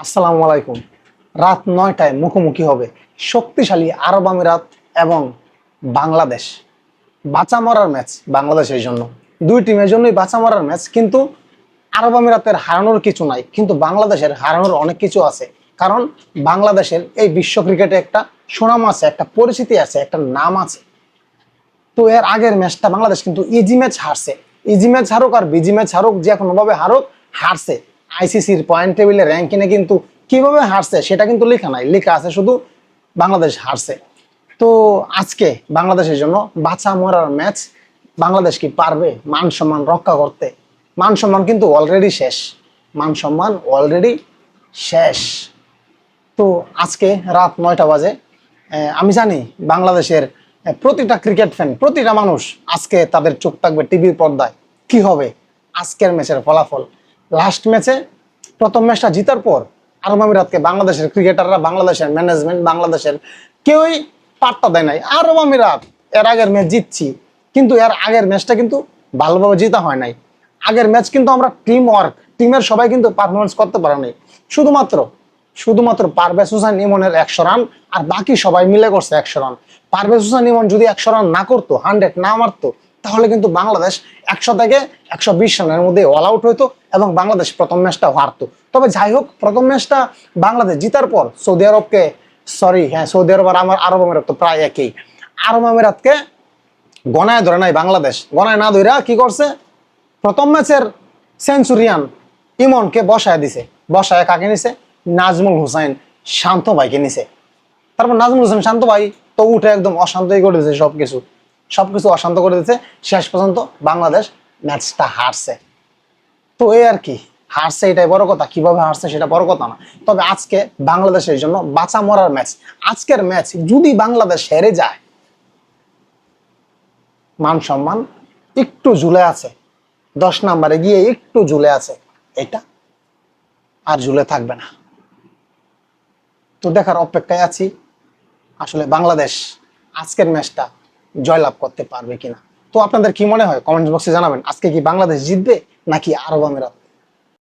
আসসালামু আলাইকুম। রাত ৯টায় মুখোমুখি হবে শক্তিশালী আরব আমিরাত এবং বাংলাদেশ। বাঁচা মরার ম্যাচ বাংলাদেশের জন্য। দুই টিমের জন্যই বাঁচা মরার ম্যাচ, কিন্তু আরব আমিরাতের হারানোর কিছু নাই, কিন্তু বাংলাদেশের হারানোর অনেক কিছু আছে। কারণ বাংলাদেশের এই বিশ্ব ক্রিকেটে একটা সুনাম আছে, একটা পরিচিতি আছে, একটা নাম আছে। তো এর আগের ম্যাচটা বাংলাদেশ কিন্তু ইজি ম্যাচ হারছে। ইজি ম্যাচ হারুক আর বিজি ম্যাচ হারুক, যে কোনোভাবে হারুক, হারছে। আইসিসির পয়েন্ট টেবিলের র্যাঙ্কিংয়ে কিন্তু কিভাবে হারছে সেটা কিন্তু লেখা নাই, লেখা আছে শুধু বাংলাদেশ হারছে। তো আজকে বাংলাদেশের জন্য বাঁচা মরার ম্যাচ। বাংলাদেশ কি পারবে মান সম্মান রক্ষা করতে? মান সম্মান কিন্তু অলরেডি শেষ, মান সম্মান অলরেডি শেষ। তো আজকে রাত ৯টা বাজে। আমি জানি বাংলাদেশের প্রতিটা ক্রিকেট ফ্যান, প্রতিটা মানুষ আজকে তাদের চোখ থাকবে টিভির পর্দায়। কি হবে আজকের ম্যাচের ফলাফল? লাস্ট ম্যাচে প্রথম ম্যাচটা জিতার পর আরব আমিরাতকে বাংলাদেশের ক্রিকেটাররা, বাংলাদেশের ম্যানেজমেন্ট, বাংলাদেশের কেউই পাত্তা দেয় নাই। আরব আমিরাত এর আগের ম্যাচ জিতছি, কিন্তু এর আগের ম্যাচটা কিন্তু ভালোভাবে জিতা হয় নাই। আগের ম্যাচ কিন্তু আমরা টিম ওয়ার্ক, টিমের সবাই কিন্তু পারফরমেন্স করতে পারে নাই। শুধুমাত্র শুধুমাত্র পারভেজ হোসেন ইমনের ১০০ রান, আর বাকি সবাই মিলে করছে ১০০ রান। পারভেজ হোসেন ইমন যদি ১০০ রান না করতো, 100 না মারতো, তাহলে কিন্তু বাংলাদেশ ১০০ থেকে ১২০ রানের মধ্যে অল আউট হইতো এবং বাংলাদেশ প্রথম ম্যাচটা হারতো। তবে যাই হোক, প্রথম ম্যাচটা বাংলাদেশ জিতার পর সৌদি আরবকে, সৌদি আরব আর আরব আমিরাত তো প্রায় একই, আরব আমিরাতকে গনায় ধরে নাই বাংলাদেশ। গনায় না ধরে কি করছে, প্রথম ম্যাচের সেঞ্চুরিয়ান ইমনকে বসায় দিছে। বসায় কাকে নিছে? নাজমুল হোসেন শান্ত ভাইকে নিছে। তারপর নাজমুল হোসেন শান্ত ভাই তো উঠে একদম অশান্তই করে দিয়েছে, সবকিছু অশান্ত করে দিয়েছে। শেষ পর্যন্ত বাংলাদেশ ম্যাচটা হারছে। তো এই আর কি, হারছে এটাই বড় কথা, কিভাবে হারছে সেটা বড় কথা না। তবে আজকে বাংলাদেশের জন্য বাঁচা মরার ম্যাচ। আজকের ম্যাচ যদি বাংলাদেশ হেরে যায়, মান সম্মান একটু ঝুলে আছে, 10 নম্বরে গিয়ে একটু ঝুলে আছে, এটা আর ঝুলে থাকবে না। তো দেখার অপেক্ষায় আছি আসলে বাংলাদেশ আজকের ম্যাচটা জয়লাভ করতে পারবে কিনা। তো আপনাদের কি মনে হয় কমেন্ট বক্সে জানাবেন। আজকে কি বাংলাদেশ জিতবে নাকি আরব আমিরাত?